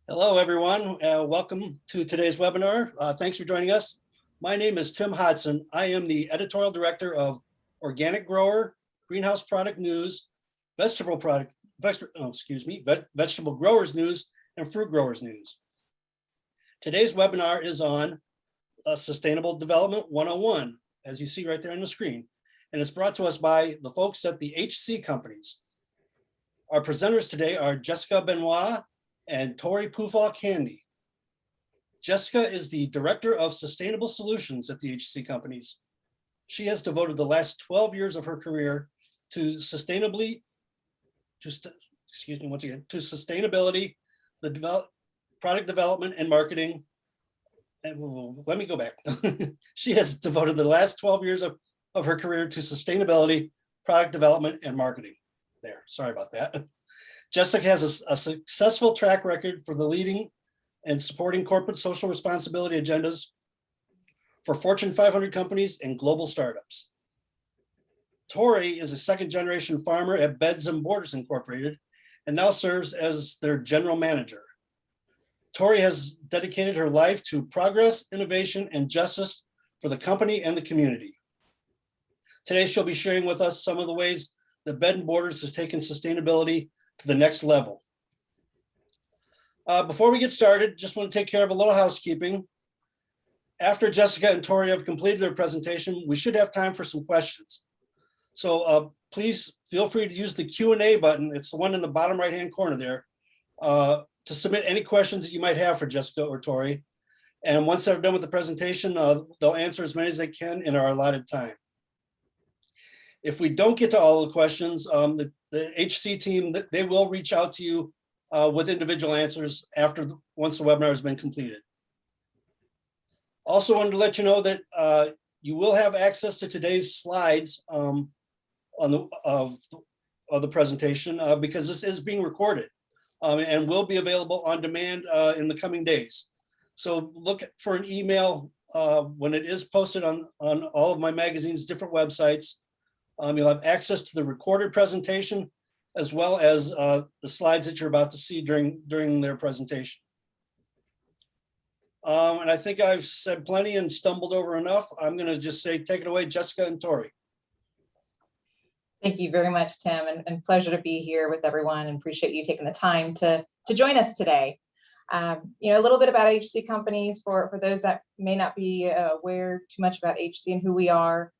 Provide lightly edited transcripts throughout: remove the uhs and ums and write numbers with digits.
Hello, everyone. Welcome to today's webinar. Thanks for joining us. My name is Tim Hodson. I am the editorial director of Organic Grower, Greenhouse Product News, Vegetable Growers News, and Fruit Growers News. Today's webinar is on Sustainable Development 101, as you see right there on the screen. And it's brought to us by the folks at the HC companies. Our presenters today are Jessica Benoit and Tori Pufall-Candy. Jessica is the Director of Sustainable Solutions at the HC companies. She has devoted the last 12 years of her career to sustainability, product development and marketing. And let me go back. She has devoted the last 12 years of her career to sustainability, product development, and marketing. There, sorry about that. Jessica has a successful track record for the leading and supporting corporate social responsibility agendas for Fortune 500 companies and global startups. Tori is a second-generation farmer at Beds and Borders Incorporated and now serves as their general manager. Tori has dedicated her life to progress, innovation, and justice for the company and the community. Today, she'll be sharing with us some of the ways that Bed and Borders has taken sustainability to the next level. Before we get started, just want to take care of a little housekeeping. After Jessica and Tori have completed their presentation, we should have time for some questions. So please feel free to use the Q&A button. It's the one in the bottom right-hand corner there to submit any questions that you might have for Jessica or Tori. And once they're done with the presentation, they'll answer as many as they can in our allotted time. If we don't get to all the questions, the HC team, they will reach out to you with individual answers once the webinar has been completed. Also wanted to let you know that you will have access to today's slides of the presentation because this is being recorded and will be available on demand in the coming days. So look for an email when it is posted on all of my magazine's different websites. You'll have access to the recorded presentation as well as the slides that you're about to see during their presentation. And I think I've said plenty and stumbled over enough. I'm going to just say, take it away, Jessica and Tori. Thank you very much, Tim, and pleasure to be here with everyone, and appreciate you taking the time to join us today. A little bit about HC companies for those that may not be aware too much about HC and who we are.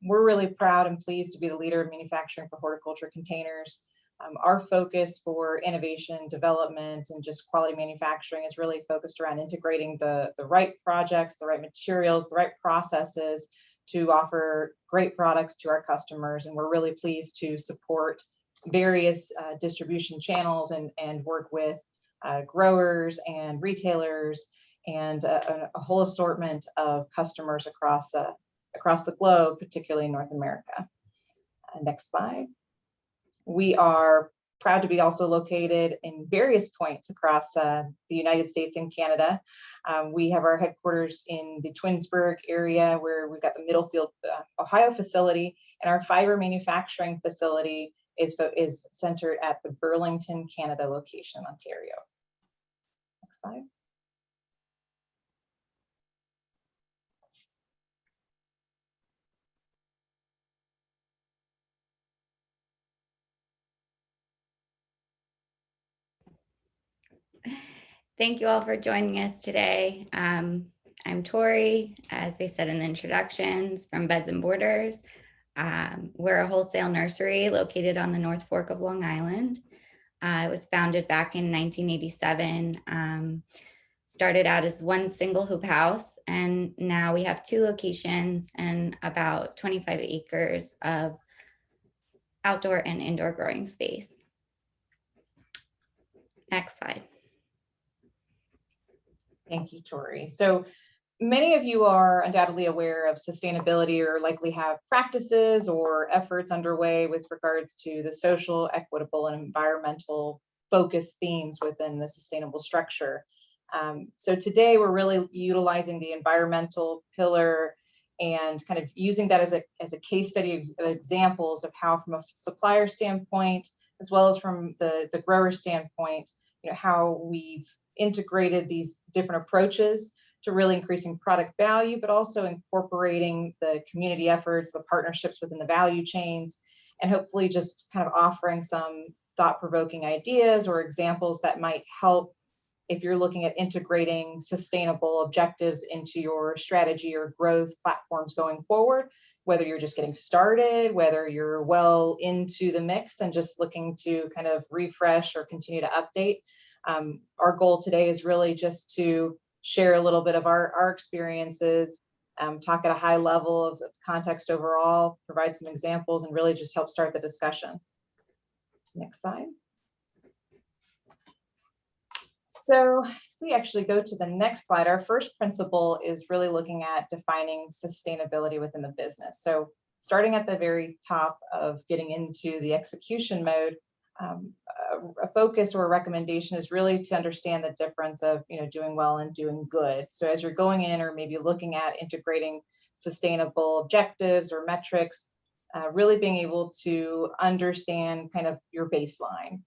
We're really proud and pleased to be the leader of manufacturing for horticulture containers. Our focus for innovation, development, and just quality manufacturing is really focused around integrating the right projects, the right materials, the right processes to offer great products to our customers. And we're really pleased to support various distribution channels and work with growers and retailers and a whole assortment of customers across the globe, particularly in North America. Next slide. We are proud to be also located in various points across the United States and Canada. We have our headquarters in the Twinsburg area, where we've got the Middlefield, Ohio facility, and our fiber manufacturing facility is centered at the Burlington, Canada location, Ontario. Next slide. Thank you all for joining us today. I'm Tori, as they said in the introductions, from Beds and Borders. We're a wholesale nursery located on the North Fork of Long Island. It was founded back in 1987. Started out as one single hoop house, and now we have 2 locations and about 25 acres of outdoor and indoor growing space. Next slide. Thank you, Tori. So many of you are undoubtedly aware of sustainability, or likely have practices or efforts underway with regards to the social, equitable, and environmental focus themes within the sustainable structure. So today we're really utilizing the environmental pillar and kind of using that as a case study of examples of how, from a supplier standpoint, as well as from the grower standpoint, how we've integrated these different approaches to really increasing product value, but also incorporating the community efforts, the partnerships within the value chains, and hopefully just kind of offering some thought-provoking ideas or examples that might help if you're looking at integrating sustainable objectives into your strategy or growth platforms going forward, whether you're just getting started, whether you're well into the mix and just looking to kind of refresh or continue to update. Our goal today is really just to share a little bit of our experiences, talk at a high level of context overall, provide some examples, and really just help start the discussion. Next slide. So if we actually go to the next slide, our first principle is really looking at defining sustainability within the business. So starting at the very top of getting into the execution mode, a focus or a recommendation is really to understand the difference of doing well and doing good. So as you're going in or maybe looking at integrating sustainable objectives or metrics, really being able to understand kind of your baseline.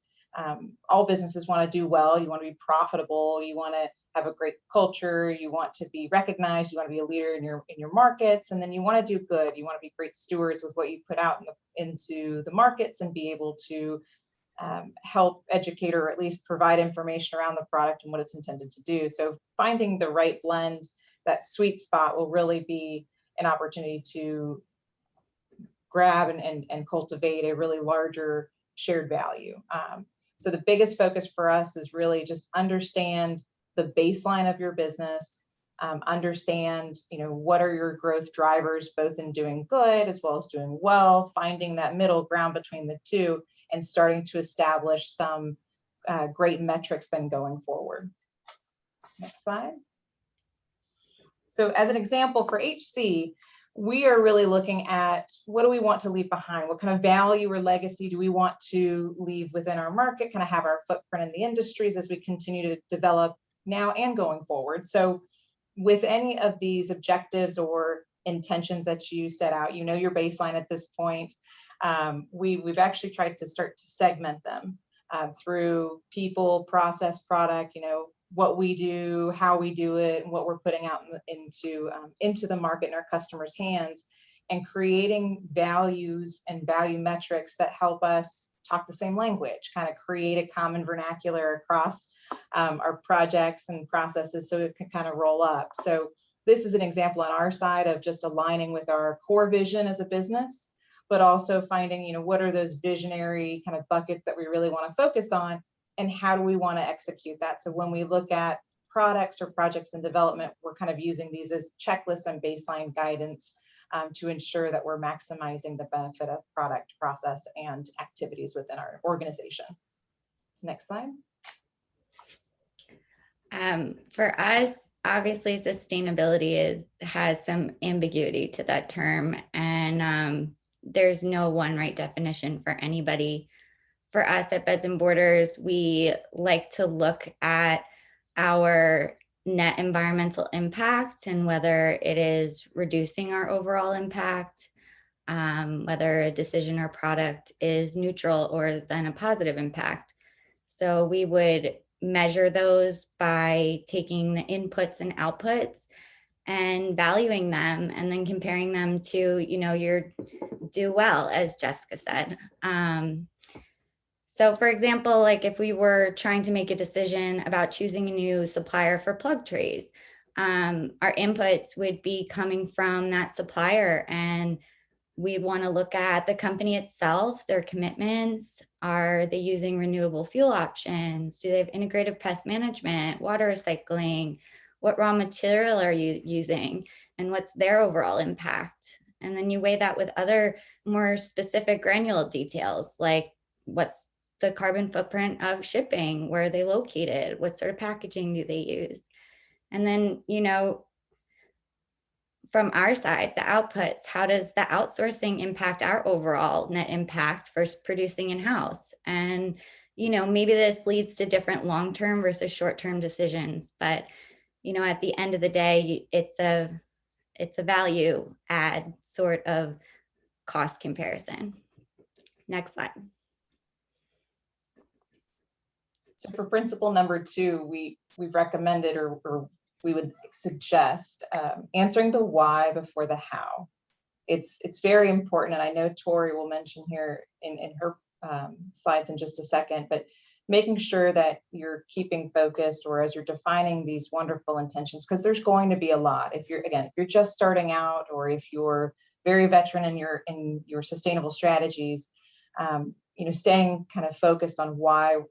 All businesses want to do well. You want to be profitable. You want to have a great culture. You want to be recognized. You want to be a leader in your markets, and then you want to do good. You want to be great stewards with what you put out into the markets and be able to help educate or at least provide information around the product and what it's intended to do. So finding the right blend, that sweet spot, will really be an opportunity to grab and cultivate a really larger shared value. So the biggest focus for us is really just understand the baseline of your business, understand, what are your growth drivers, both in doing good as well as doing well, finding that middle ground between the two, and starting to establish some great metrics then going forward. Next slide. So as an example for HC, we are really looking at what do we want to leave behind? What kind of value or legacy do we want to leave within our market, kind of have our footprint in the industries as we continue to develop now and going forward. So with any of these objectives or intentions that you set out, your baseline at this point, we've actually tried to start to segment them through people, process, product, what we do, how we do it, and what we're putting out into the market in our customers' hands, and creating values and value metrics that help us talk the same language, kind of create a common vernacular across our projects and processes so it can kind of roll up. So this is an example on our side of just aligning with our core vision as a business, but also finding, what are those visionary kind of buckets that we really want to focus on, and how do we want to execute that? So when we look at products or projects in development, we're kind of using these as checklists and baseline guidance to ensure that we're maximizing the benefit of product, process, and activities within our organization. Next slide. For us, obviously, sustainability has some ambiguity to that term, and there's no one right definition for anybody. For us at Beds and Borders, we like to look at our net environmental impact and whether it is reducing our overall impact, whether a decision or product is neutral or then a positive impact. So we would measure those by taking the inputs and outputs and valuing them, and then comparing them to, your do well, as Jessica said. So for example, like if we were trying to make a decision about choosing a new supplier for plug trays, our inputs would be coming from that supplier, and we'd want to look at the company itself, their commitments. Are they using renewable fuel options? Do they have integrated pest management, water recycling? What raw material are you using? And what's their overall impact? And then you weigh that with other more specific granular details, like what's the carbon footprint of shipping? Where are they located? What sort of packaging do they use? And then, from our side, the outputs, how does the outsourcing impact our overall net impact versus producing in-house? And, maybe this leads to different long-term versus short-term decisions, but, at the end of the day, it's a value add sort of cost comparison. Next slide. So for principle number 2, we've recommended or we would suggest answering the why before the how. It's very important, and I know Tori will mention here in her slides in just a second, but making sure that you're keeping focused, or as you're defining these wonderful intentions, because there's going to be a lot. If you're just starting out, or if you're very veteran in your sustainable strategies, staying kind of focused on why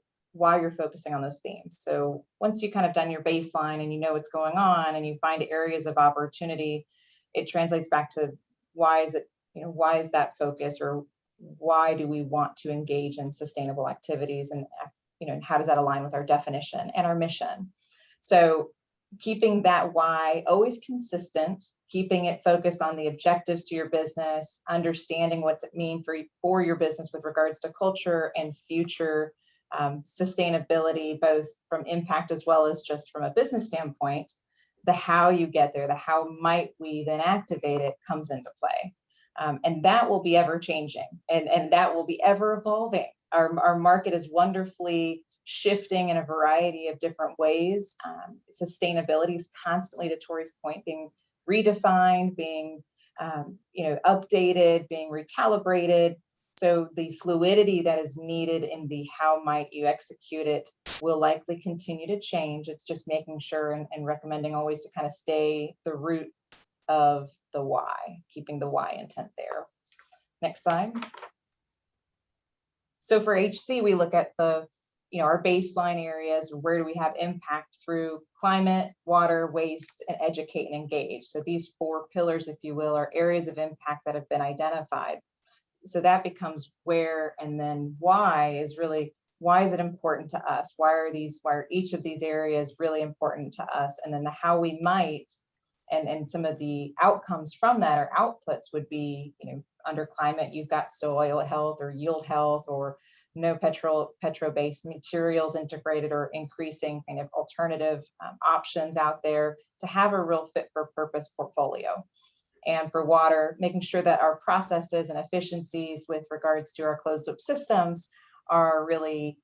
you're focusing on those themes. So once you kind of done your baseline and you know what's going on and you find areas of opportunity, it translates back to why is that focus, or why do we want to engage in sustainable activities, and how does that align with our definition and our mission? So keeping that why always consistent, keeping it focused on the objectives to your business, understanding what's it mean for your business with regards to culture and future sustainability, both from impact as well as just from a business standpoint. The how you get there, the how might we then activate it, comes into play. And that will be ever changing, and that will be ever evolving. Our market is wonderfully shifting in a variety of different ways. Sustainability is constantly, to Tori's point, being redefined, being updated, being recalibrated. So the fluidity that is needed in the how might you execute it will likely continue to change. It's just making sure and recommending always to kind of stay the root of the why, keeping the why intent there. Next slide. So for HC, we look at our baseline areas. Where do we have impact through climate, water, waste, and educate and engage? So these 4 pillars, if you will, are areas of impact that have been identified. So that becomes where, and then why is it important to us? Why are each of these areas really important to us? And then the how we might, and some of the outcomes from that, or outputs, would be, under climate, you've got soil health or yield health, or no petro-based materials integrated, or increasing kind of alternative options out there to have a real fit for purpose portfolio. And for water, making sure that our processes and efficiencies with regards to our closed loop systems are really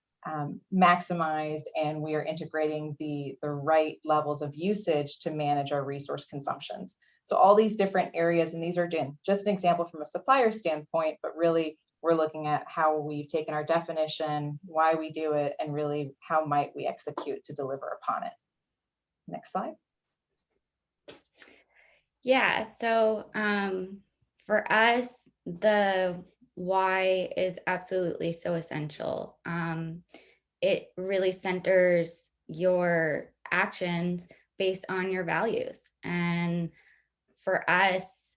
maximized, and we are integrating the right levels of usage to manage our resource consumptions. So all these different areas, and these are just an example from a supplier standpoint, but really we're looking at how we've taken our definition, why we do it, and really how might we execute to deliver upon it. Next slide. Yeah, so for us, the why is absolutely so essential. It really centers your actions based on your values. And for us,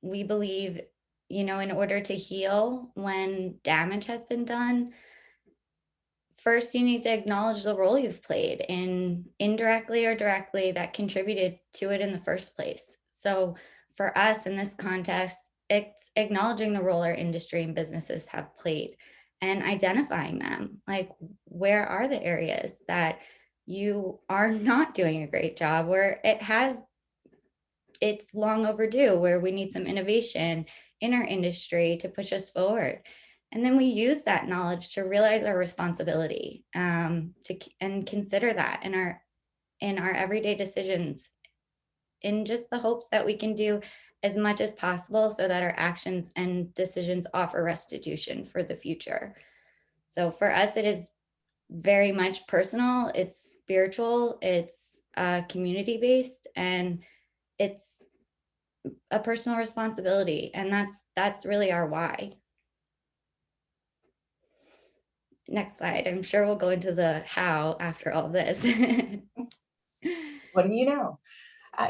we believe, in order to heal when damage has been done, first, you need to acknowledge the role you've played in, indirectly or directly, that contributed to it in the first place. So for us in this context, it's acknowledging the role our industry and businesses have played and identifying them. Like, where are the areas that you are not doing a great job, where it's long overdue, where we need some innovation in our industry to push us forward. And then we use that knowledge to realize our responsibility, and consider that in our everyday decisions, in just the hopes that we can do as much as possible so that our actions and decisions offer restitution for the future. So for us, it is very much personal, it's spiritual, it's community-based, and it's a personal responsibility. And that's really our why. Next slide. I'm sure we'll go into the how after all this. What do you know?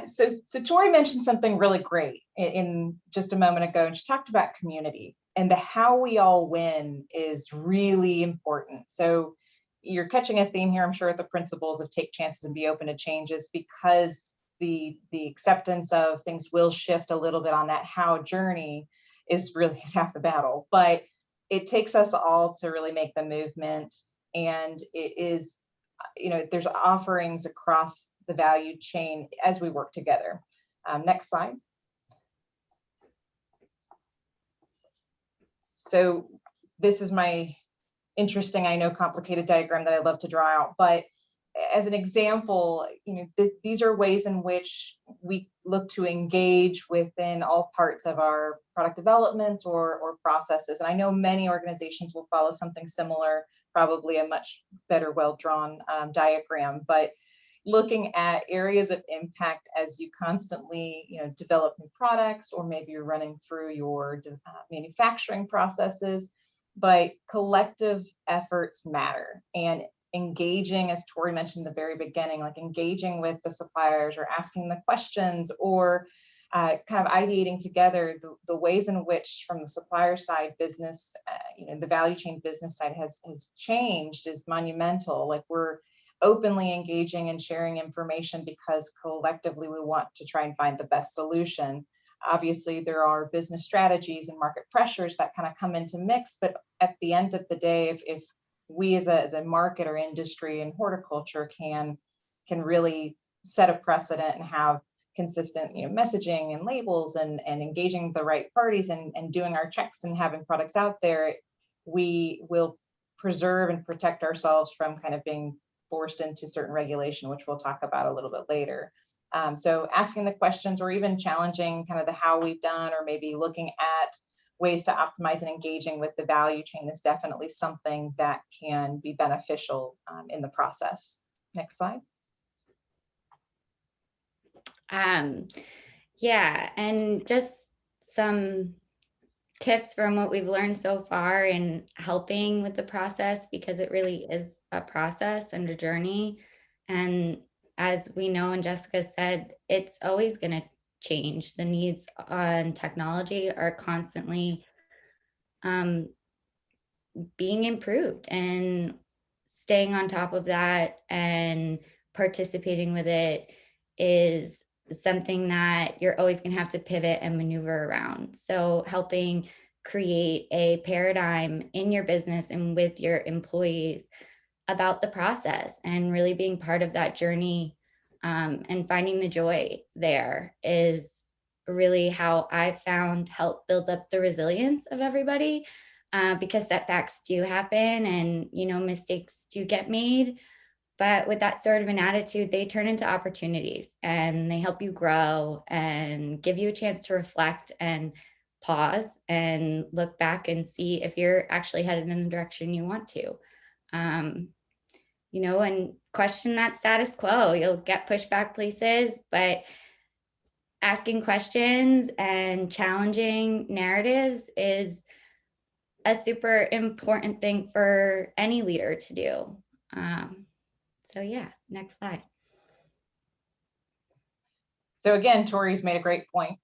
So Tori mentioned something really great in just a moment ago, and she talked about community, and the how we all win is really important. So you're catching a theme here, I'm sure, at the principles of take chances and be open to changes, because the acceptance of things will shift a little bit on that how journey is half the battle, but it takes us all to really make the movement. And it is, there's offerings across the value chain as we work together. Next slide. So this is my interesting, I know, complicated diagram that I love to draw out, but as an example, these are ways in which we look to engage within all parts of our product developments or processes. And I know many organizations will follow something similar, probably a much better, well-drawn diagram, but looking at areas of impact as you constantly, develop new products, or maybe you're running through your manufacturing processes, but collective efforts matter. And engaging, as Tori mentioned at the very beginning, like engaging with the suppliers or asking the questions, or kind of ideating together the ways in which from the supplier side business, the value chain business side has changed is monumental. Like, we're openly engaging and sharing information because collectively we want to try and find the best solution. Obviously, there are business strategies and market pressures that kind of come into mix, but at the end of the day, if we as a market or industry in horticulture can really set a precedent and have consistent messaging and labels and engaging the right parties and doing our checks and having products out there, we will preserve and protect ourselves from kind of being forced into certain regulation, which we'll talk about a little bit later. So asking the questions, or even challenging kind of the how we've done, or maybe looking at ways to optimize and engaging with the value chain, is definitely something that can be beneficial in the process. Next slide. Yeah, and just some tips from what we've learned so far in helping with the process, because it really is a process and a journey. And as we know, and Jessica said, it's always going to change. The needs on technology are constantly being improved, and staying on top of that and participating with it is something that you're always going to have to pivot and maneuver around. So helping create a paradigm in your business and with your employees about the process, and really being part of that journey, and finding the joy there, is really how I've found help builds up the resilience of everybody, because setbacks do happen, and mistakes do get made. But with that sort of an attitude, they turn into opportunities, and they help you grow and give you a chance to reflect and pause and look back and see if you're actually headed in the direction you want to. And question that status quo. You'll get pushback places, but asking questions and challenging narratives is a super important thing for any leader to do. So yeah, next slide. So again, Tori's made a great point.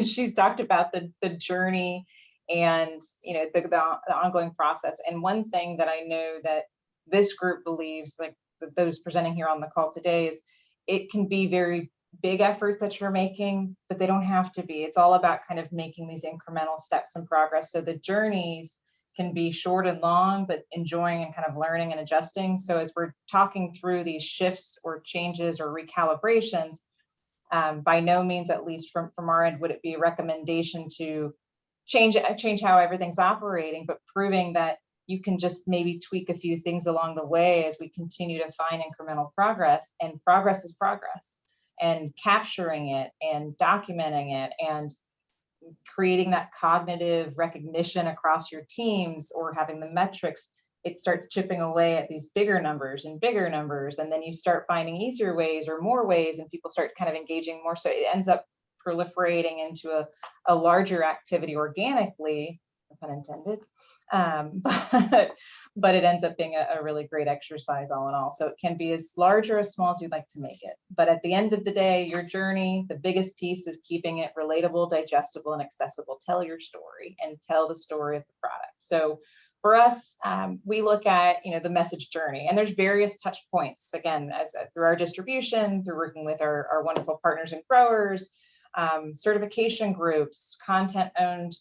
She's talked about the journey and the ongoing process. And one thing that I know that this group believes, like those presenting here on the call today, is it can be very big efforts that you're making, but they don't have to be. It's all about kind of making these incremental steps and progress. So the journeys can be short and long, but enjoying and kind of learning and adjusting. So as we're talking through these shifts or changes or recalibrations, by no means, at least from our end, would it be a recommendation to change how everything's operating, but proving that you can just maybe tweak a few things along the way as we continue to find incremental progress. And progress is progress, and capturing it and documenting it and creating that cognitive recognition across your teams, or having the metrics, it starts chipping away at these bigger numbers. And then you start finding easier ways or more ways, and people start kind of engaging more. So it ends up proliferating into a larger activity organically, no pun intended. But it ends up being a really great exercise all in all. So it can be as large or as small as you'd like to make it. But at the end of the day, your journey, the biggest piece is keeping it relatable, digestible, and accessible. Tell your story and tell the story of the product. So for us, we look at the message journey, and there's various touch points, again, as through our distribution, through working with our wonderful partners and growers, certification groups, content owned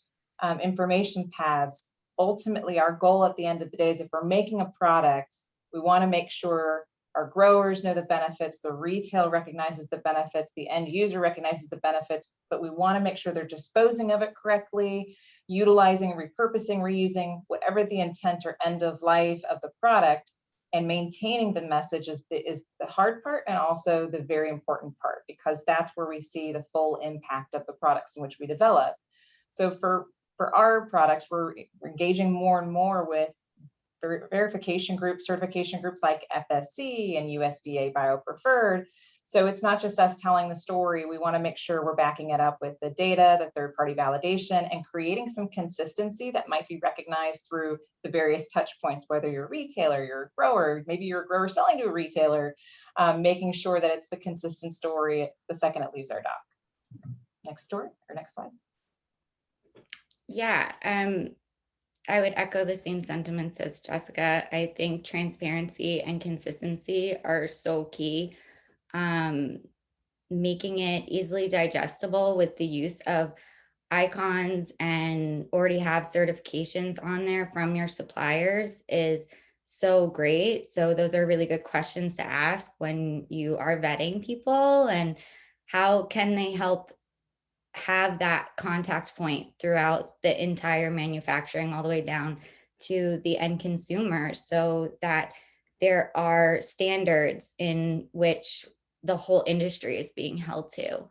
information paths. Ultimately, our goal at the end of the day is, if we're making a product, we want to make sure our growers know the benefits, the retail recognizes the benefits, the end user recognizes the benefits, but we want to make sure they're disposing of it correctly, utilizing, repurposing, reusing, whatever the intent or end of life of the product, and maintaining the message is the hard part, and also the very important part, because that's where we see the full impact of the products in which we develop. So for our products, we're engaging more and more with verification groups, certification groups like FSC and USDA BioPreferred. So it's not just us telling the story. We want to make sure we're backing it up with the data, the third-party validation, and creating some consistency that might be recognized through the various touch points, whether you're a retailer, you're a grower, maybe you're a grower selling to a retailer, making sure that it's the consistent story the second it leaves our dock. Next story or next slide. Yeah, I would echo the same sentiments as Jessica. I think transparency and consistency are so key. Making it easily digestible with the use of icons and already have certifications on there from your suppliers is so great. So those are really good questions to ask when you are vetting people, and how can they help have that contact point throughout the entire manufacturing all the way down to the end consumer, so that there are standards in which the whole industry is being held to.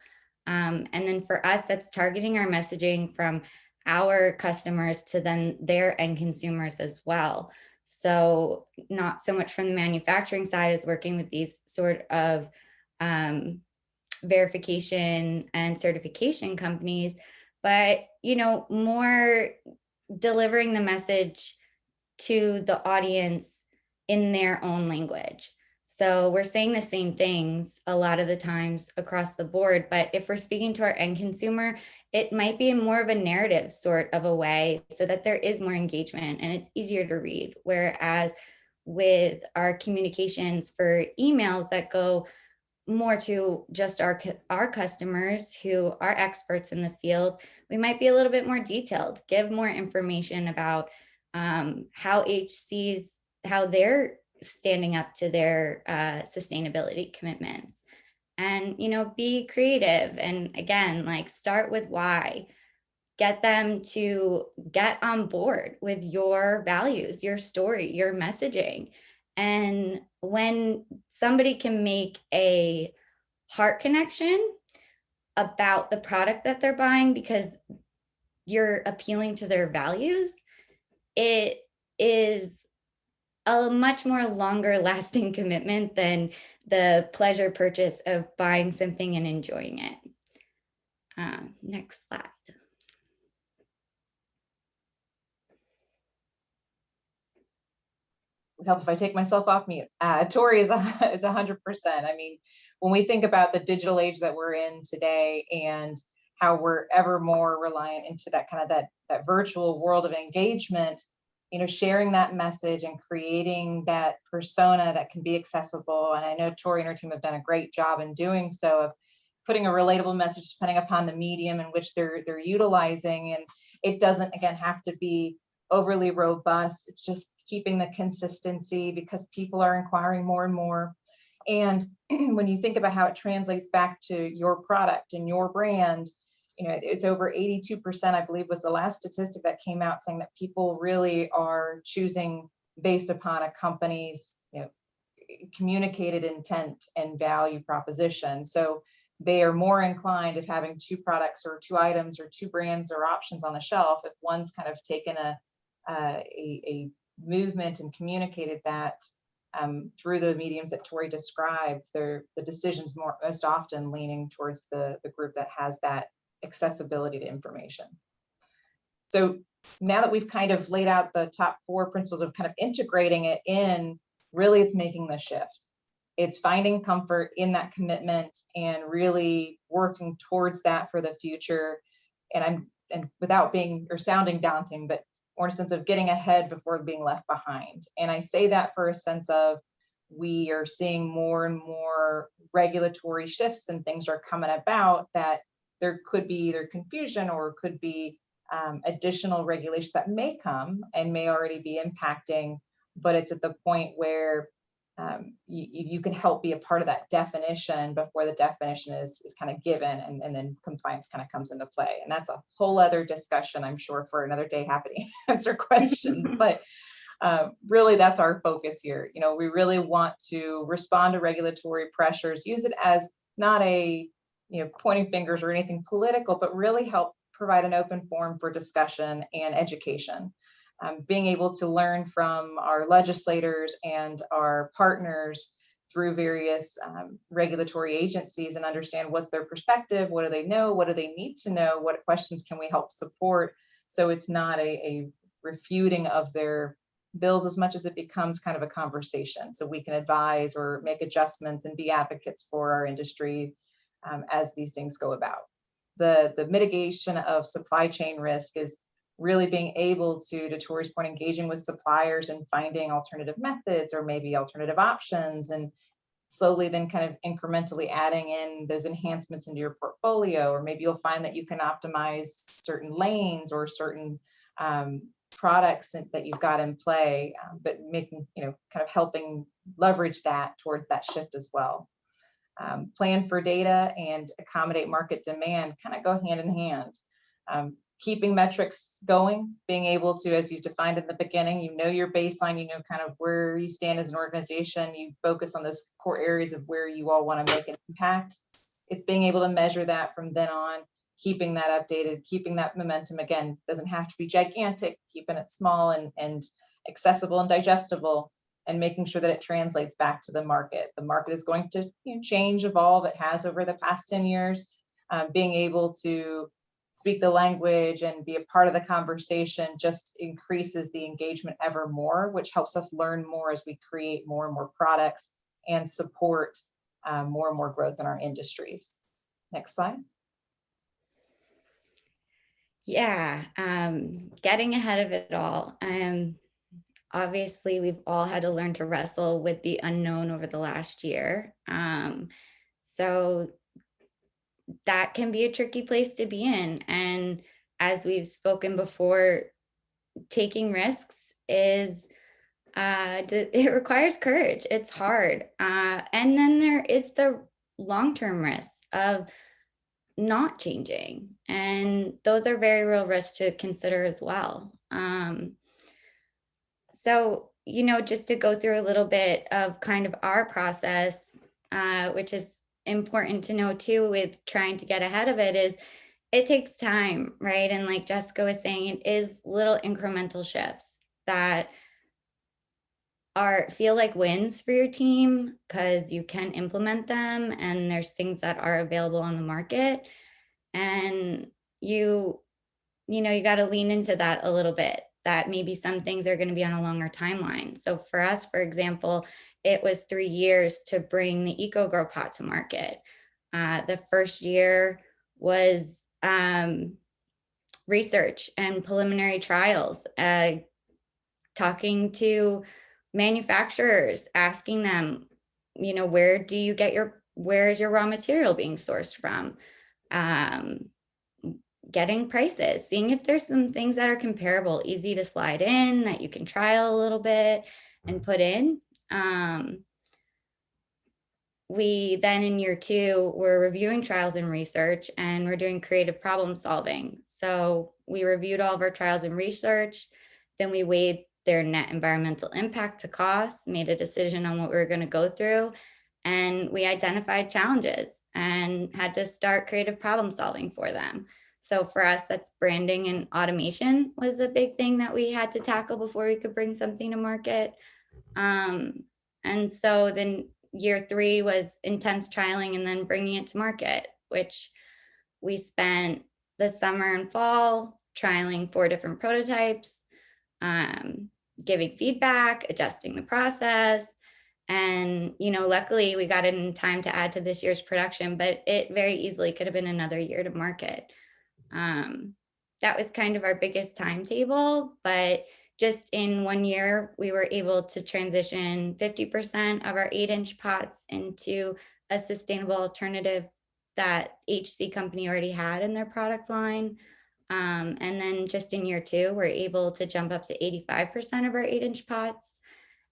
And then for us, that's targeting our messaging from our customers to then their end consumers as well. So not so much from the manufacturing side as working with these sort of verification and certification companies, but more delivering the message to the audience in their own language. So we're saying the same things a lot of the times across the board, but if we're speaking to our end consumer, it might be more of a narrative sort of a way, so that there is more engagement and it's easier to read. Whereas with our communications for emails that go more to just our customers who are experts in the field, we might be a little bit more detailed, give more information about how HCs, how they're standing up to their sustainability commitments, and be creative. And again, like, start with why. Get them to get on board with your values, your story, your messaging. And when somebody can make a heart connection about the product that they're buying because you're appealing to their values, it is a much more longer lasting commitment than the pleasure purchase of buying something and enjoying it. Next slide. It helps if I take myself off mute. Tori is 100%. I mean, when we think about the digital age that we're in today and how we're ever more reliant into that kind of that virtual world of engagement, sharing that message and creating that persona that can be accessible. And I know Tori and her team have done a great job in doing so, of putting a relatable message depending upon the medium in which they're utilizing. And it doesn't, again, have to be overly robust. It's just keeping the consistency, because people are inquiring more and more. And when you think about how it translates back to your product and your brand, it's over 82%, I believe, was the last statistic that came out, saying that people really are choosing based upon a company's communicated intent and value proposition. So they are more inclined if having two products or two items or two brands or options on the shelf, if one's kind of taken a movement and communicated that through the mediums that Tori described, the decisions most often leaning towards the group that has that accessibility to information. So now that we've kind of laid out the top 4 principles of kind of integrating it in, really it's making the shift. It's finding comfort in that commitment and really working towards that for the future. And without being or sounding daunting, but more in a sense of getting ahead before being left behind. And I say that for a sense of, we are seeing more and more regulatory shifts and things are coming about that there could be either confusion or could be additional regulations that may come and may already be impacting, but it's at the point where you can help be a part of that definition before the definition is kind of given, and then compliance kind of comes into play. And that's a whole other discussion, I'm sure, for another day, happy to answer questions. But really, that's our focus here. We really want to respond to regulatory pressures, use it as not a pointing fingers or anything political, but really help provide an open forum for discussion and education. Being able to learn from our legislators and our partners through various regulatory agencies and understand what's their perspective, what do they know, what do they need to know, what questions can we help support, so it's not a refuting of their bills as much as it becomes kind of a conversation, so we can advise or make adjustments and be advocates for our industry as these things go about. The mitigation of supply chain risk is really being able to Tori's point, engaging with suppliers and finding alternative methods or maybe alternative options, and slowly then kind of incrementally adding in those enhancements into your portfolio. Or maybe you'll find that you can optimize certain lanes or certain products that you've got in play, but making, kind of helping leverage that towards that shift as well. Plan for data and accommodate market demand kind of go hand in hand. Keeping metrics going, being able to, as you defined in the beginning, your baseline, kind of where you stand as an organization, you focus on those core areas of where you all want to make an impact. It's being able to measure that from then on, keeping that updated, keeping that momentum. Again, doesn't have to be gigantic, keeping it small and accessible and digestible, and making sure that it translates back to the market. The market is going to change, evolve. It has over the past 10 years. Being able to speak the language and be a part of the conversation just increases the engagement ever more, which helps us learn more as we create more and more products and support more and more growth in our industries. Next slide. Yeah, getting ahead of it all. Obviously, we've all had to learn to wrestle with the unknown over the last year. So that can be a tricky place to be in. And as we've spoken before, taking risks is, it requires courage. It's hard. And then there is the long-term risk of not changing. And those are very real risks to consider as well. So, just to go through a little bit of kind of our process, which is important to know too, with trying to get ahead of it, is it takes time, right? And like Jessica was saying, it is little incremental shifts that feel like wins for your team because you can implement them and there's things that are available on the market, and you got to lean into that a little bit, that maybe some things are going to be on a longer timeline. So for us, for example, it was 3 years to bring the Eco Grow Pot to market. The first year was research and preliminary trials, talking to manufacturers, asking them, where is your raw material being sourced from? Getting prices, seeing if there's some things that are comparable, easy to slide in, that you can trial a little bit and put in. We then in year 2, we're reviewing trials and research, and we're doing creative problem solving. So we reviewed all of our trials and research, then we weighed their net environmental impact to cost, made a decision on what we were going to go through, and we identified challenges and had to start creative problem solving for them. So for us, that's branding and automation was a big thing that we had to tackle before we could bring something to market. And so then year 3 was intense trialing and then bringing it to market, which we spent the summer and fall trialing 4 different prototypes, giving feedback, adjusting the process. And, luckily we got it in time to add to this year's production, but it very easily could have been another year to market. That was kind of our biggest timetable, but just in 1 year, we were able to transition 50% of our 8-inch pots into a sustainable alternative that HC company already had in their product line. And then just in year 2, we're able to jump up to 85% of our 8-inch pots.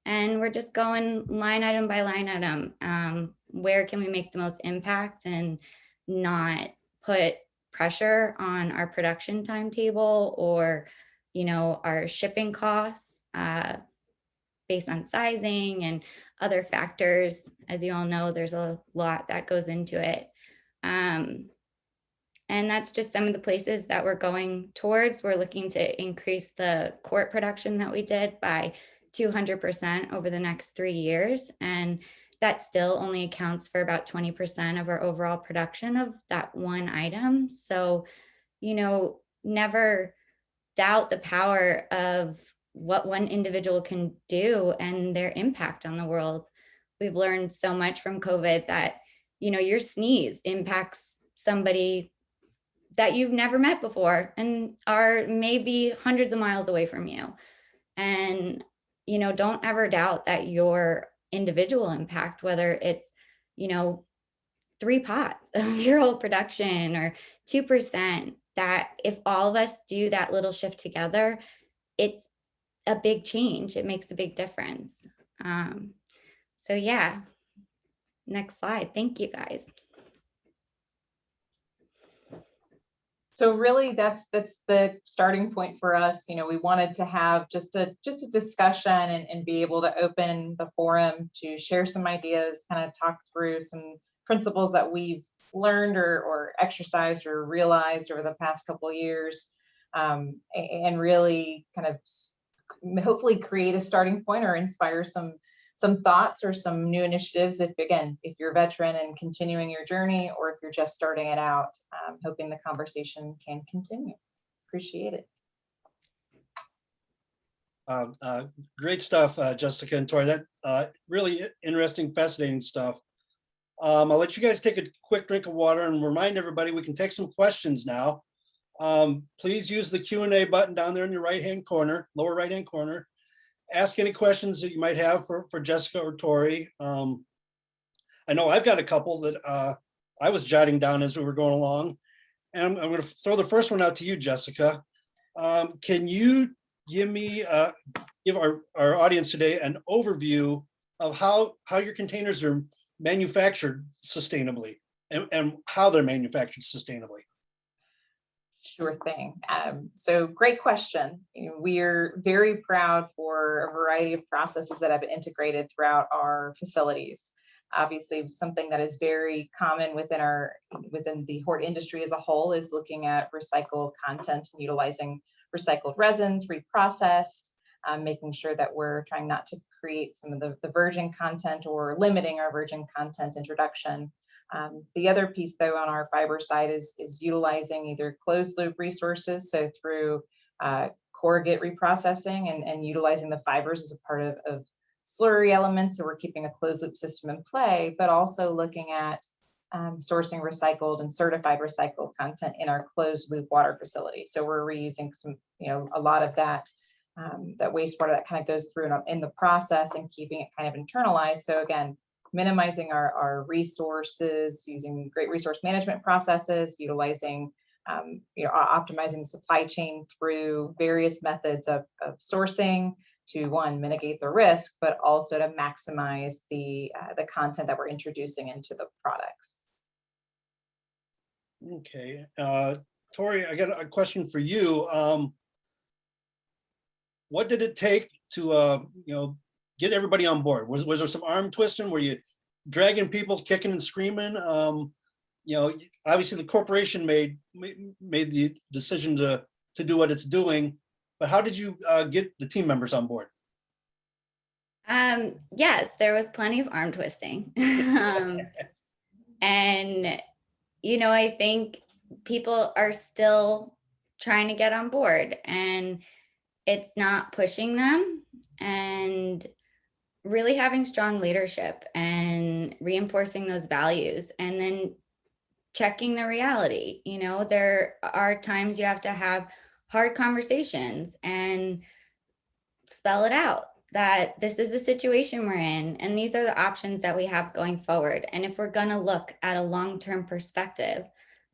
and we're just going line item by line item. Where can we make the most impact and not put pressure on our production timetable or, our shipping costs based on sizing and other factors. As you all know, there's a lot that goes into it. And that's just some of the places that we're going towards. We're looking to increase the quart production that we did by 200% over the next 3 years. And that still only accounts for about 20% of our overall production of that one item. So, never doubt the power of what one individual can do and their impact on the world. We've learned so much from COVID that, your sneeze impacts somebody that you've never met before and are maybe hundreds of miles away from you. And, don't ever doubt that your individual impact, whether it's, 3 pots of your whole production or 2%, that if all of us do that little shift together, it's a big change. It makes a big difference. So yeah, next slide. Thank you guys. So really, that's the starting point for us. We wanted to have just a discussion and be able to open the forum to share some ideas, kind of talk through some principles that we've learned or exercised or realized over the past couple of years, and really kind of hopefully create a starting point or inspire some thoughts or some new initiatives if you're a veteran and continuing your journey, or if you're just starting it out. Hoping the conversation can continue. Appreciate it. Great stuff, Jessica and Tori. That really interesting, fascinating stuff. I'll let you guys take a quick drink of water and remind everybody we can take some questions now. Please use the Q&A button down there in your right-hand corner, lower right-hand corner. Ask any questions that you might have for Jessica or Tori. I know I've got a couple that I was jotting down as we were going along. And I'm going to throw the first one out to you, Jessica. Can you give our audience today an overview of how your containers are manufactured sustainably and how they're manufactured sustainably? Sure thing. So great question. We're very proud for a variety of processes that have been integrated throughout our facilities. Obviously, something that is very common within the hort industry as a whole is looking at recycled content and utilizing recycled resins, reprocessed, making sure that we're trying not to create some of the virgin content or limiting our virgin content introduction. The other piece, though, on our fiber side is utilizing either closed loop resources, so through corrugate reprocessing and utilizing the fibers as a part of slurry elements, so we're keeping a closed loop system in play, but also looking at sourcing recycled and certified recycled content in our closed loop water facility. So we're reusing a lot of that wastewater that kind of goes through in the process and keeping it kind of internalized. So again, minimizing our resources, using great resource management processes, utilizing, optimizing the supply chain through various methods of sourcing to, one, mitigate the risk, but also to maximize the content that we're introducing into the products. Okay, Tori, I got a question for you. What did it take to, get everybody on board? Was there some arm twisting? Were you dragging people, kicking and screaming? Obviously the corporation made the decision to do what it's doing, but how did you get the team members on board? Yes, there was plenty of arm twisting. And, I think people are still trying to get on board, and it's not pushing them, and really having strong leadership and reinforcing those values, and then checking the reality. There are times you have to have hard conversations and spell it out that this is the situation we're in, and these are the options that we have going forward. And if we're going to look at a long-term perspective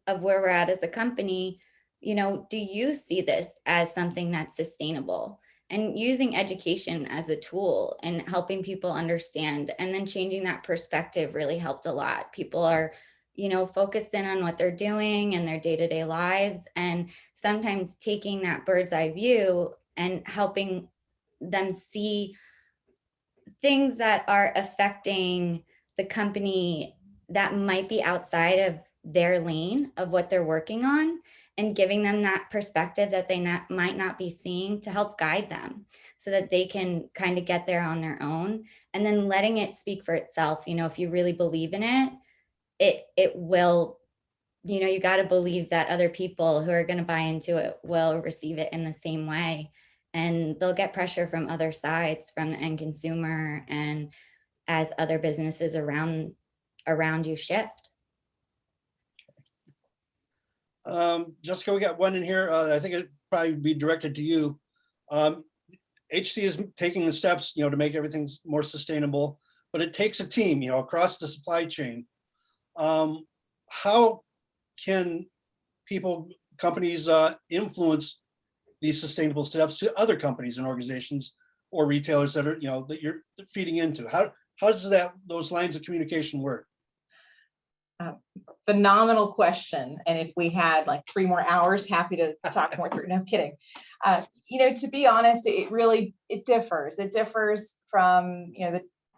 of where we're at as a company, do you see this as something that's sustainable? and using education as a tool and helping people understand, and then changing that perspective really helped a lot. People are, focused in on what they're doing in their day-to-day lives, and sometimes taking that bird's eye view and helping them see things that are affecting the company that might be outside of their lane of what they're working on, and giving them that perspective that they might not be seeing to help guide them so that they can kind of get there on their own, and then letting it speak for itself. If you really believe in it, it will, you got to believe that other people who are going to buy into it will receive it in the same way, and they'll get pressure from other sides, from the end consumer, and as other businesses around you shift. Jessica, we got one in here. I think it'd probably be directed to you. HC is taking the steps, to make everything more sustainable, but it takes a team, across the supply chain. How can companies influence these sustainable steps to other companies and organizations or retailers that are, that you're feeding into? How does those lines of communication work? Phenomenal question. And if we had like 3 more hours, happy to talk more through. No, kidding. To be honest, it differs. It differs from,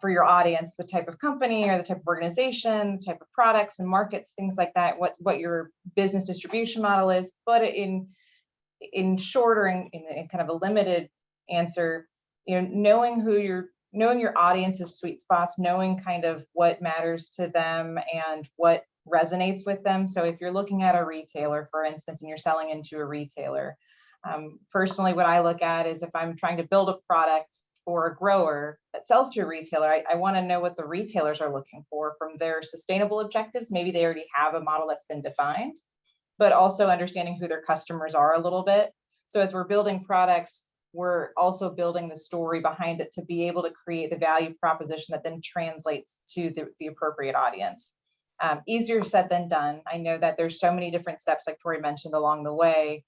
for your audience, the type of company or the type of organization, the type of products and markets, things like that, what your business distribution model is. But in short, or in kind of a limited answer, knowing your audience's sweet spots, knowing kind of what matters to them and what resonates with them. So if you're looking at a retailer, for instance, and you're selling into a retailer, personally, what I look at is if I'm trying to build a product for a grower that sells to a retailer, I want to know what the retailers are looking for from their sustainable objectives. Maybe they already have a model that's been defined, but also understanding who their customers are a little bit. So as we're building products, we're also building the story behind it to be able to create the value proposition that then translates to the appropriate audience. Easier said than done. I know that there's so many different steps, like Tori mentioned, along the way,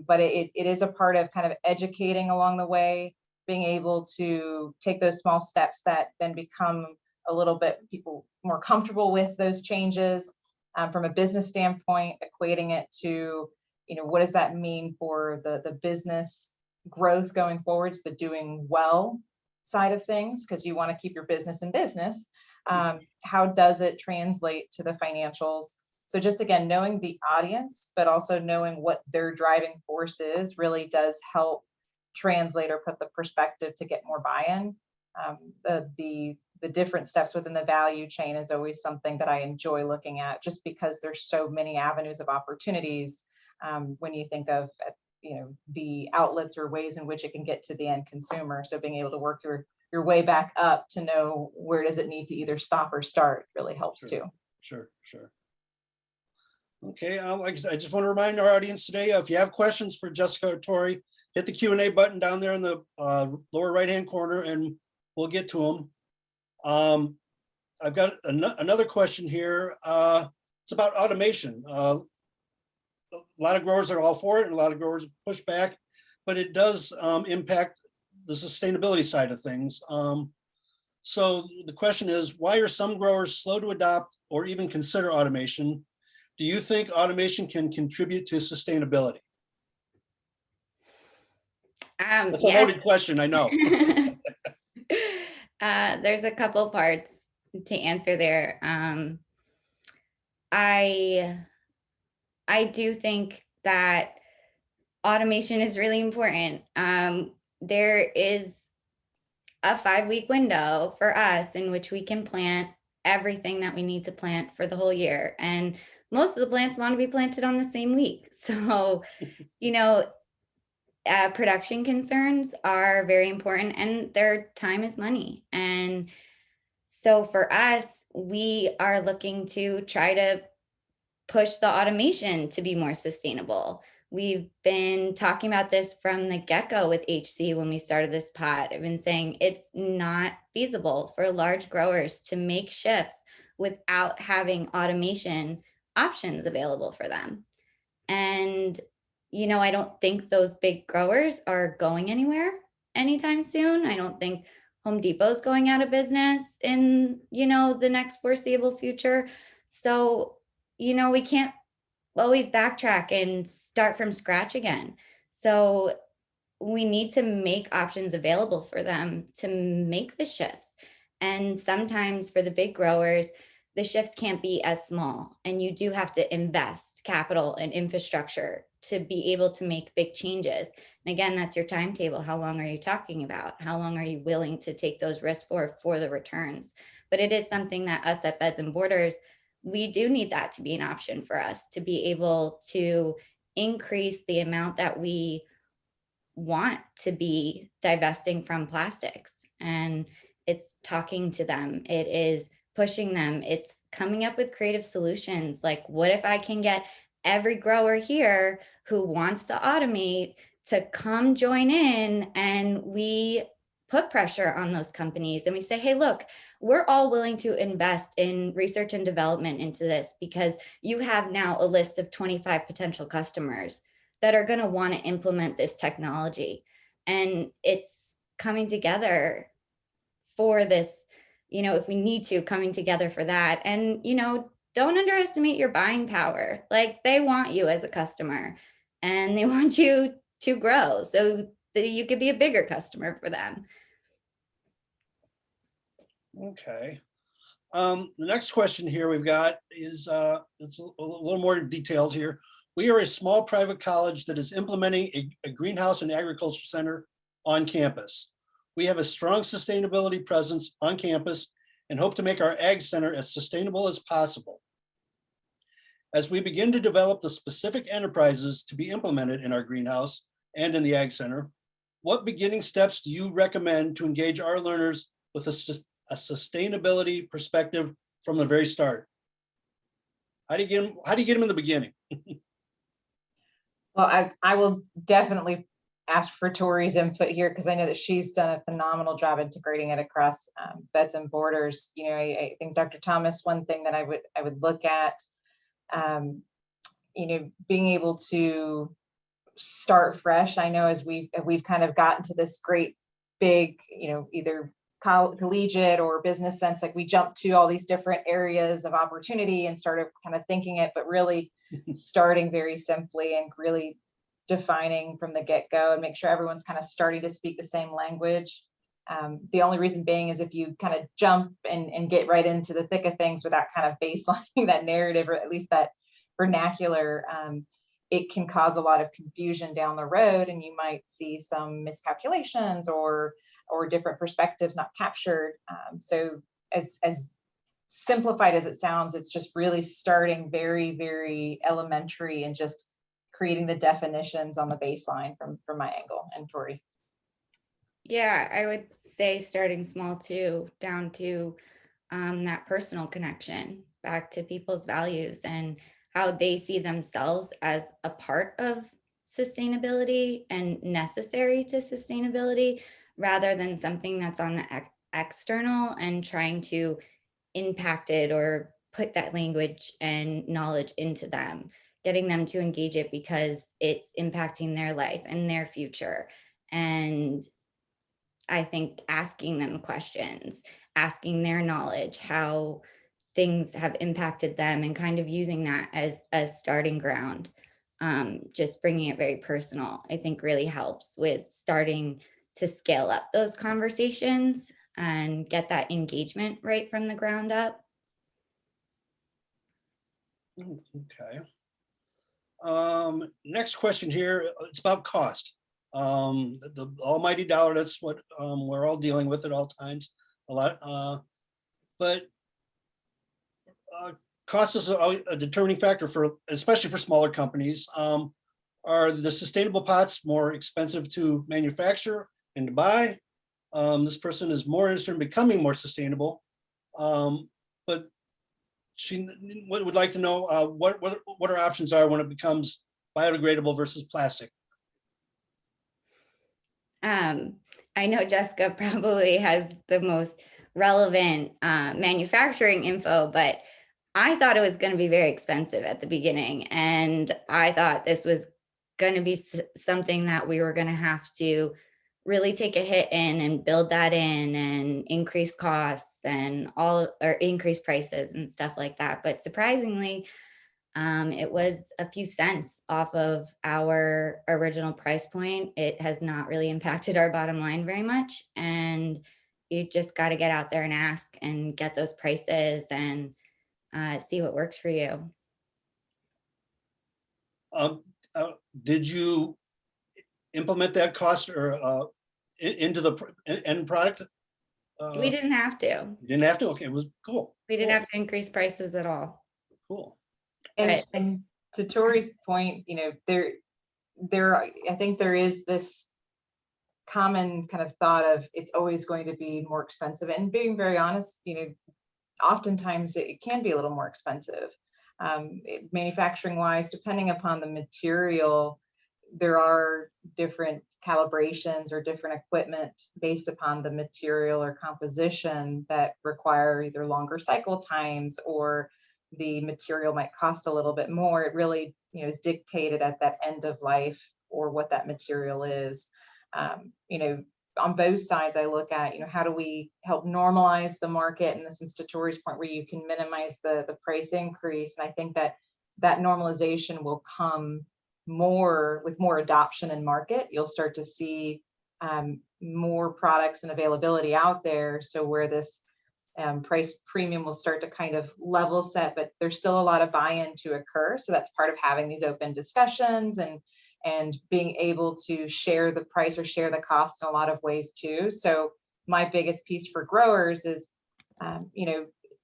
but it is a part of kind of educating along the way, being able to take those small steps that then become a little bit people more comfortable with those changes. From a business standpoint, equating it to, what does that mean for the business growth going forwards, the doing well side of things, because you want to keep your business in business. How does it translate to the financials? So just again, knowing the audience, but also knowing what their driving force is really does help translate or put the perspective to get more buy-in. The different steps within the value chain is always something that I enjoy looking at, just because there's so many avenues of opportunities when you think of the outlets or ways in which it can get to the end consumer. So being able to work your way back up to know where does it need to either stop or start really helps too. Sure. Okay, like I said, I just want to remind our audience today, if you have questions for Jessica or Tori, hit the Q&A button down there in the lower right-hand corner and we'll get to them. I've got another question here. It's about automation. A lot of growers are all for it and a lot of growers push back, but it does impact the sustainability side of things. So the question is, why are some growers slow to adopt or even consider automation? Do you think automation can contribute to sustainability? That's a loaded question, I know. There's a couple parts to answer there. I do think that automation is really important. There is a 5-week window for us in which we can plant everything that we need to plant for the whole year. And most of the plants want to be planted on the same week. So, production concerns are very important and their time is money. And so for us, we are looking to try to push the automation to be more sustainable. We've been talking about this from the get-go with HC when we started this pod. I've been saying it's not feasible for large growers to make shifts without having automation options available for them. And, I don't think those big growers are going anywhere. anytime soon. I don't think Home Depot's going out of business in, the next foreseeable future. So, we can't always backtrack and start from scratch again. So we need to make options available for them to make the shifts. And sometimes for the big growers, the shifts can't be as small, and you do have to invest capital and infrastructure to be able to make big changes. And again, that's your timetable. How long are you talking about? How long are you willing to take those risks for the returns? But it is something that us at Beds and Borders, we do need that to be an option for us to be able to increase the amount that we want to be divesting from plastics. And it's talking to them, it is pushing them, it's coming up with creative solutions. Like, what if I can get every grower here who wants to automate to come join in, and we put pressure on those companies and we say, hey, look, we're all willing to invest in research and development into this because you have now a list of 25 potential customers that are going to want to implement this technology. And it's coming together for this, if we need to, coming together for that. And, don't underestimate your buying power. Like, they want you as a customer and they want you to grow so that you could be a bigger customer for them. Okay. The next question here we've got is, it's a little more details here. We are a small private college that is implementing a greenhouse and agriculture center on campus. We have a strong sustainability presence on campus and hope to make our ag center as sustainable as possible. As we begin to develop the specific enterprises to be implemented in our greenhouse and in the ag center, what beginning steps do you recommend to engage our learners with a sustainability perspective from the very start? How do you get them in the beginning? Well, I will definitely ask for Tori's input here because I know that she's done a phenomenal job integrating it across Beds and Borders. I think Dr. Thomas, one thing that I would look at, being able to start fresh. I know as we've kind of gotten to this great big, either collegiate or business sense, like we jumped to all these different areas of opportunity and started kind of thinking it, but really starting very simply and really defining from the get-go and make sure everyone's kind of starting to speak the same language. The only reason being is if you kind of jump and get right into the thick of things without kind of baselining that narrative, or at least that vernacular, it can cause a lot of confusion down the road, and you might see some miscalculations or different perspectives not captured. So as simplified as it sounds, it's just really starting very, very elementary and just creating the definitions on the baseline from my angle. And Tori. Yeah, I would say starting small too, down to that personal connection, back to people's values and how they see themselves as a part of sustainability and necessary to sustainability, rather than something that's on the external and trying to impact it or put that language and knowledge into them, getting them to engage it because it's impacting their life and their future. And I think asking them questions, asking their knowledge, how things have impacted them, and kind of using that as a starting ground, just bringing it very personal, I think really helps with starting to scale up those conversations and get that engagement right from the ground up. Okay. Next question here, it's about cost. The almighty dollar, that's what we're all dealing with at all times, a lot. But cost is a determining factor especially for smaller companies. Are the sustainable pots more expensive to manufacture and to buy? This person is more interested in becoming more sustainable, but she would like to know what our options are when it becomes biodegradable versus plastic. I know Jessica probably has the most relevant manufacturing info, but I thought it was going to be very expensive at the beginning. And I thought this was going to be something that we were going to have to really take a hit in and build that in and increase costs and all, or increase prices and stuff like that. But surprisingly, it was a few cents off of our original price point. It has not really impacted our bottom line very much. And you just got to get out there and ask and get those prices and see what works for you. Um, did you implement that cost or into the end product? We didn't have to. You didn't have to? Okay, it was cool. We didn't Cool. have to increase prices at all. Cool. And to Tori's point, I think there is this common kind of thought of it's always going to be more expensive. And being very honest, oftentimes it can be a little more expensive. Manufacturing wise, depending upon the material, there are different calibrations or different equipment based upon the material or composition that require either longer cycle times or the material might cost a little bit more. It really, is dictated at that end of life or what that material is. On both sides, I look at, how do we help normalize the market? And this is to Tori's point where you can minimize the price increase. And I think that normalization will come more with more adoption in market. You'll start to see more products and availability out there. So where this price premium will start to kind of level set, but there's still a lot of buy-in to occur. So that's part of having these open discussions and being able to share the price or share the cost in a lot of ways too. So my biggest piece for growers is,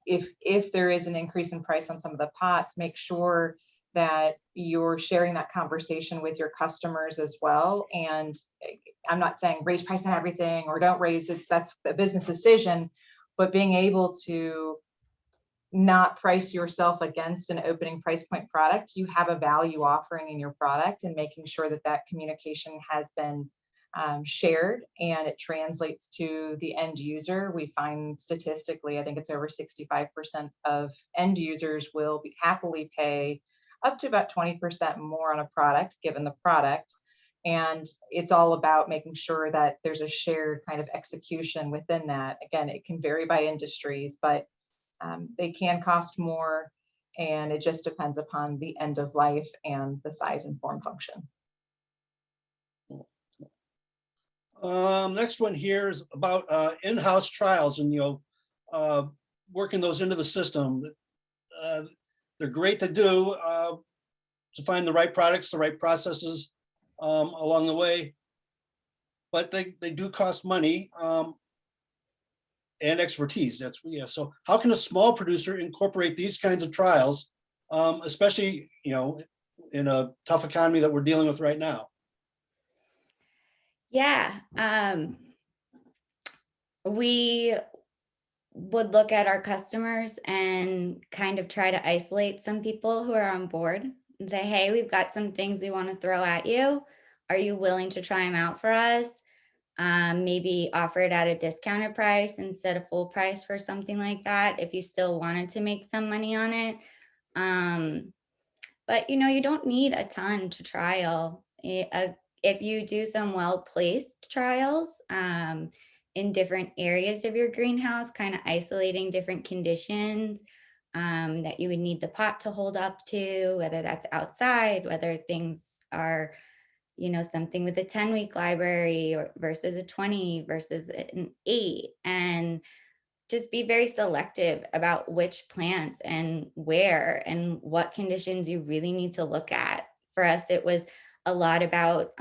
if there is an increase in price on some of the pots, make sure that you're sharing that conversation with your customers as well. And I'm not saying raise price on everything or don't raise it, that's a business decision, but being able to not price yourself against an opening price point product. You have a value offering in your product, and making sure that communication has been shared and it translates to the end user. We find statistically, I think it's over 65% of end users will happily pay up to about 20% more on a product given the product. And it's all about making sure that there's a shared kind of execution within that. Again, it can vary by industries, but they can cost more, and it just depends upon the end of life and the size and form function. Next one here is about in-house trials and, working those into the system. They're great to do to find the right products, the right processes along the way, but they do cost money and expertise. So how can a small producer incorporate these kinds of trials, especially, in a tough economy that we're dealing with right now? Yeah. We would look at our customers and kind of try to isolate some people who are on board and say, hey, we've got some things we want to throw at you. Are you willing to try them out for us? Maybe offer it at a discounted price instead of full price for something like that, if you still wanted to make some money on it. But you don't need a ton to trial. If you do some well-placed trials in different areas of your greenhouse, kind of isolating different conditions that you would need the pot to hold up to, whether that's outside, whether things are something with a 10-week library versus a 20 versus an 8, and just be very selective about which plants and where and what conditions you really need to look at. For us, it was a lot about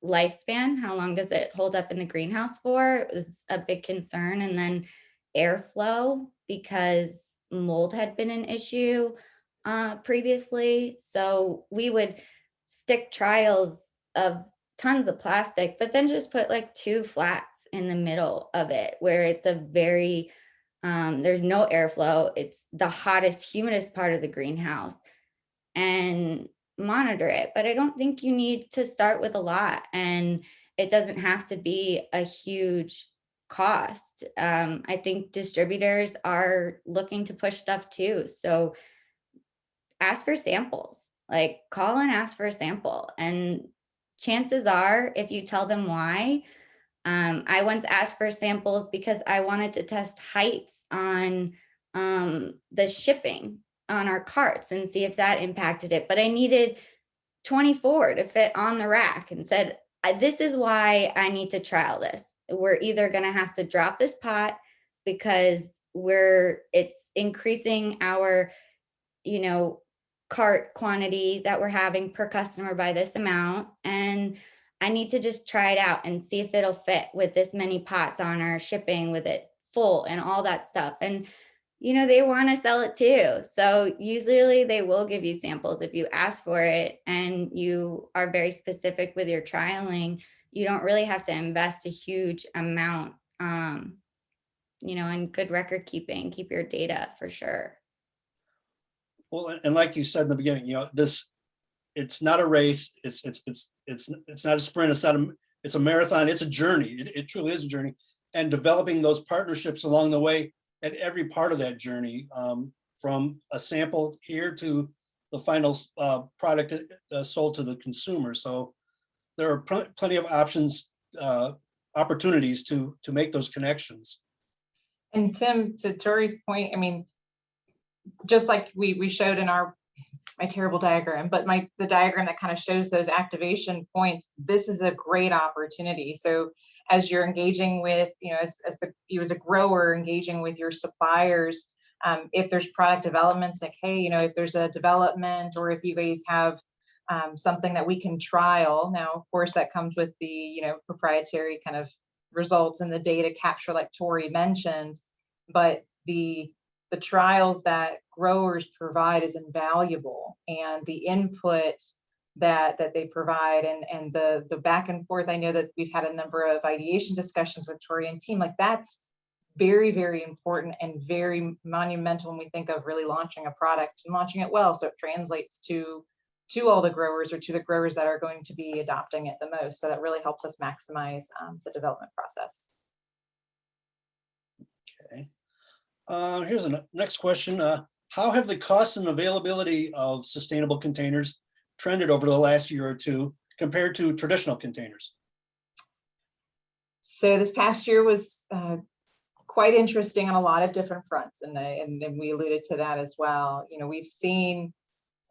lifespan. How long does it hold up in the greenhouse for? It was a big concern. And then airflow, because mold had been an issue previously. So we would stick trials of tons of plastic, but then just put like 2 flats in the middle of it where it's a very, there's no airflow. It's the hottest, humidest part of the greenhouse, and monitor it. But I don't think you need to start with a lot, and it doesn't have to be a huge cost. I think distributors are looking to push stuff too. So ask for samples, like call and ask for a sample and chances are, if you tell them why, I once asked for samples because I wanted to test heights on the shipping on our carts and see if that impacted it. But I needed 24 to fit on the rack, and said, This is why I need to trial this. We're either going to have to drop this pot because it's increasing our, cart quantity that we're having per customer by this amount. And I need to just try it out and see if it'll fit with this many pots on our shipping with it full and all that stuff. And they want to sell it too. So usually they will give you samples if you ask for it and you are very specific with your trialing. You don't really have to invest a huge amount, in good record keeping, keep your data for sure. Well, and like you said in the beginning, it's not a race. It's not a sprint. It's a marathon. It's a journey. It truly is a journey. And developing those partnerships along the way at every part of that journey, from a sample here to the final product sold to the consumer. So there are plenty of opportunities to make those connections. And Tim, to Tori's point, I mean, just like we showed in my terrible diagram, but the diagram that kind of shows those activation points, this is a great opportunity. So as you're engaging with, you as a grower engaging with your suppliers, if there's product developments, like, hey, if there's a development, or if you guys have something that we can trial. Now, of course, that comes with the, proprietary kind of results and the data capture, like Tori mentioned, but the trials that growers provide is invaluable, and the input that they provide and the back and forth. I know that we've had a number of ideation discussions with Tori and team, like that's very, very important and very monumental when we think of really launching a product and launching it well, so it translates to all the growers, or to the growers that are going to be adopting it the most. So that really helps us maximize the development process. Okay. Here's a next question. How have the costs and availability of sustainable containers trended over the last year or two compared to traditional containers? So this past year was quite interesting on a lot of different fronts, and we alluded to that as well. We've seen,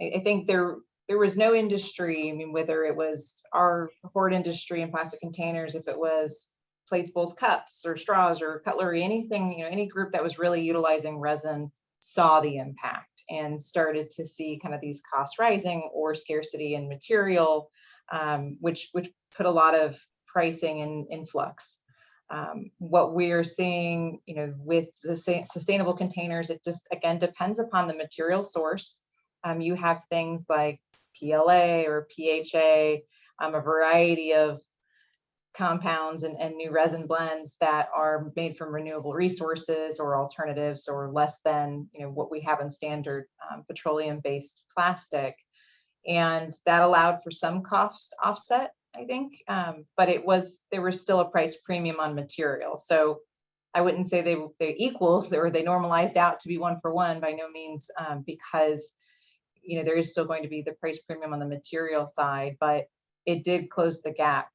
I think there was no industry, I mean, whether it was our hort industry and plastic containers, if it was plates, bowls, cups, or straws, or cutlery, anything, any group that was really utilizing resin saw the impact and started to see kind of these costs rising or scarcity in material, which put a lot of pricing in flux. What we're seeing, with the sustainable containers, it just, again, depends upon the material source. You have things like PLA or PHA, a variety of compounds and new resin blends that are made from renewable resources or alternatives, or less than what we have in standard petroleum-based plastic, and that allowed for some cost offset, I think, but there was still a price premium on material. So I wouldn't say they equal, or they normalized out to be one for one, by no means, because there is still going to be the price premium on the material side, but it did close the gap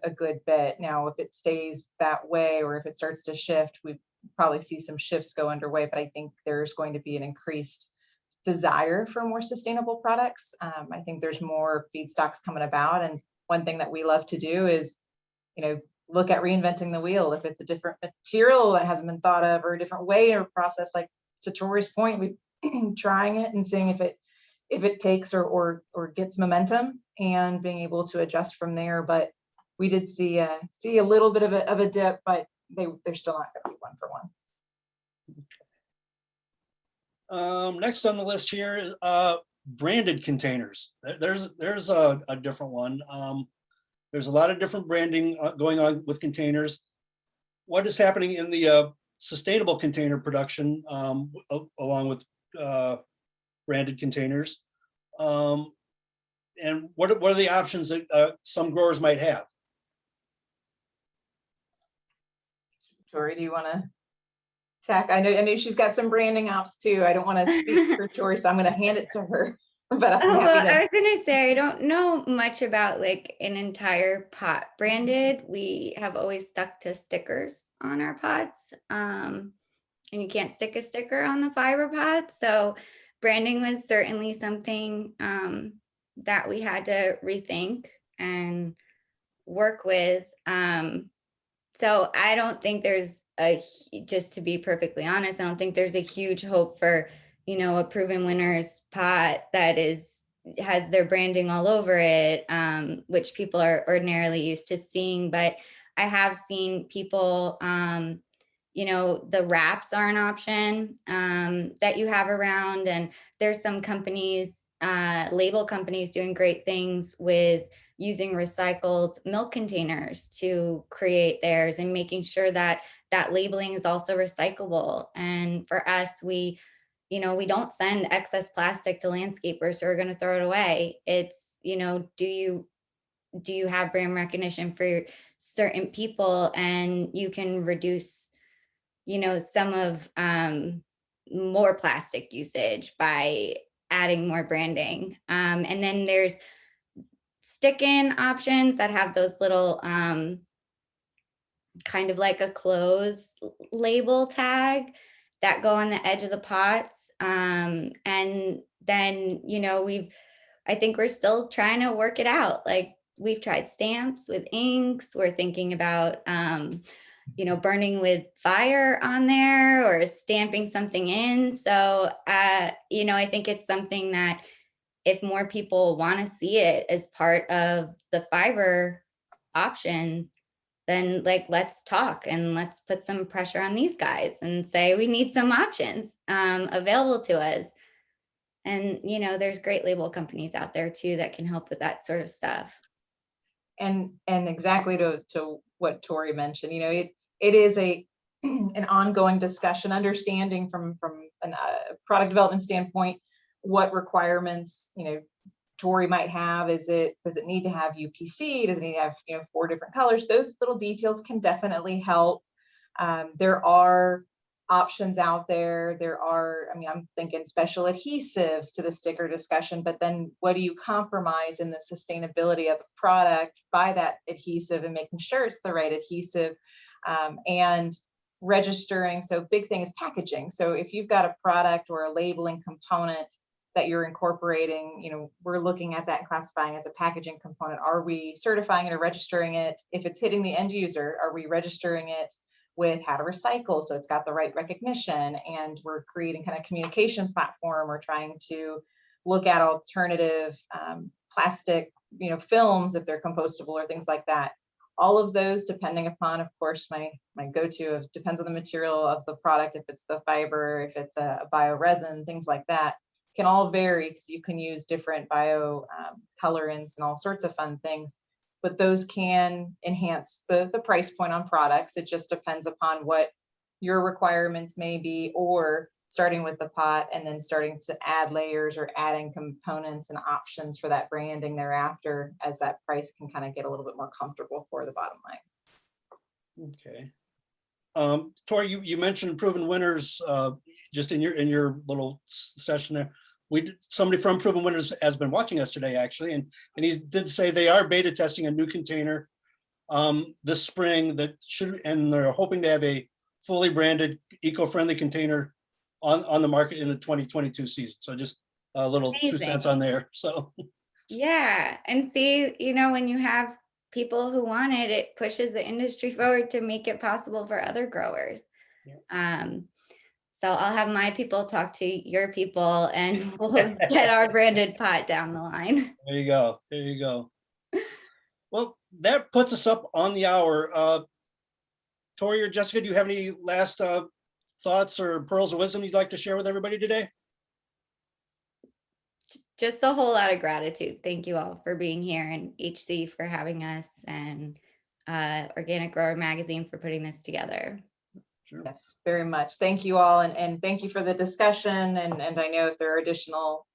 a good bit. Now, if it stays that way, or if it starts to shift, we probably see some shifts go underway, but I think there's going to be an increased desire for more sustainable products. I think there's more feedstocks coming about, and one thing that we love to do is, look at reinventing the wheel. If it's a different material that hasn't been thought of, or a different way or process, like to Tori's point, we trying it and seeing if it takes or gets momentum, and being able to adjust from there. But we did see a little bit of a dip, but they're still not going to be one for one. Next on the list here is branded containers. There's a different one. There's a lot of different branding going on with containers. What is happening in the sustainable container production along with branded containers? And what are the options that some growers might have? Tori, do you want to tack? I know she's got some branding ops too. I don't want to speak for Tori, so I'm going to hand it to her. but I'm Oh, happy well, I to. was gonna say, I don't know much about like an entire pot branded. We have always stuck to stickers on our pots. And you can't stick a sticker on the fiber pot. So branding was certainly something that we had to rethink and work with. So I don't think there's just to be perfectly honest, I don't think there's a huge hope for, a proven winners pot that has their branding all over it, which people are ordinarily used to seeing. But I have seen people, the wraps are an option that you have around, and there's some companies, label companies doing great things with using recycled milk containers to create theirs and making sure that that labeling is also recyclable. And for us, we don't send excess plastic to landscapers who are going to throw it away. It's, do you have brand recognition for certain people, and you can reduce, some of more plastic usage by adding more branding. And then there's stick-in options that have those little kind of like a clothes label tag that go on the edge of the pots. And then, I think we're still trying to work it out. Like, we've tried stamps with inks. We're thinking about, burning with fire on there or stamping something in. So, I think it's something that if more people want to see it as part of the fiber options, then let's talk and let's put some pressure on these guys and say we need some options available to us. And there's great label companies out there too that can help with that sort of stuff. And exactly to what Tori mentioned, it is an ongoing discussion, understanding from a product development standpoint what requirements Tori might have. Does it need to have UPC? Does it need to have 4 different colors? Those little details can definitely help. There are options out there. I'm thinking special adhesives to the sticker discussion, but then what do you compromise in the sustainability of the product by that adhesive and making sure it's the right adhesive, and registering. So big thing is packaging. So if you've got a product or a labeling component that you're incorporating, we're looking at that and classifying as a packaging component. Are we certifying it or registering it? If it's hitting the end user, are we registering it with how to recycle so it's got the right recognition? And we're creating kind of communication platform. We're trying to look at alternative plastic films if they're compostable or things like that. All of those, depending upon, of course, my go-to depends on the material of the product, if it's the fiber, if it's a bioresin, things like that, can all vary because you can use different bio colorants and all sorts of fun things. But those can enhance the price point on products. It just depends upon what your requirements may be, or starting with the pot and then starting to add layers or adding components and options for that branding thereafter, as that price can kind of get a little bit more comfortable for the bottom line. Okay. Tori, you mentioned proven winners just in your little session there. Somebody from Proven Winners has been watching us today, actually, and he did say they are beta testing a new container this spring and they're hoping to have a fully branded eco-friendly container on the market in the 2022 season. So just a little Amazing. 2 cents on there. So yeah, and see, when you have people who want it, it pushes the industry forward to make it possible for other growers. Yeah. So I'll have my people talk to your people and we'll get our branded pot down the line. There you go. There you go. Well, that puts us up on the hour. Tori or Jessica, do you have any last thoughts or pearls of wisdom you'd like to share with everybody today? Just a whole lot of gratitude. Thank you all for being here, and HC for having us, and Organic Grower Magazine for putting this together. Sure. Yes, very much. Thank you all. And thank you for the discussion. And I know if there are additional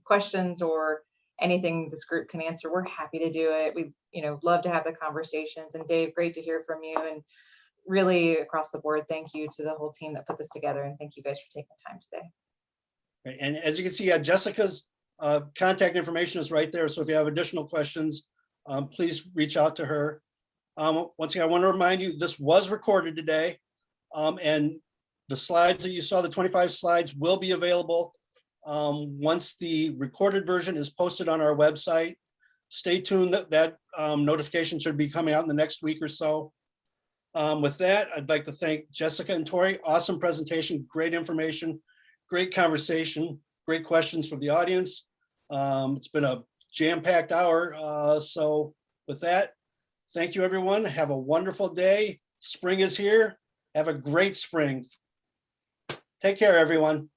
questions or anything this group can answer, we're happy to do it. We, love to have the conversations. And Dave, great to hear from you. And really across the board, thank you to the whole team that put this together. And thank you guys for taking time today. Right. And as you can see, Jessica's Contact information is right there. So if you have additional questions, please reach out to her. Once again, I want to remind you, this was recorded today. And the slides that you saw, the 25 slides, will be available once the recorded version is posted on our website. Stay tuned, that notification should be coming out in the next week or so. With that, I'd like to thank Jessica and Tori. Awesome presentation, great information, great conversation, great questions from the audience. It's been a jam-packed hour. So with that, thank you, everyone. Have a wonderful day. Spring is here. Have a great spring. Take care, everyone.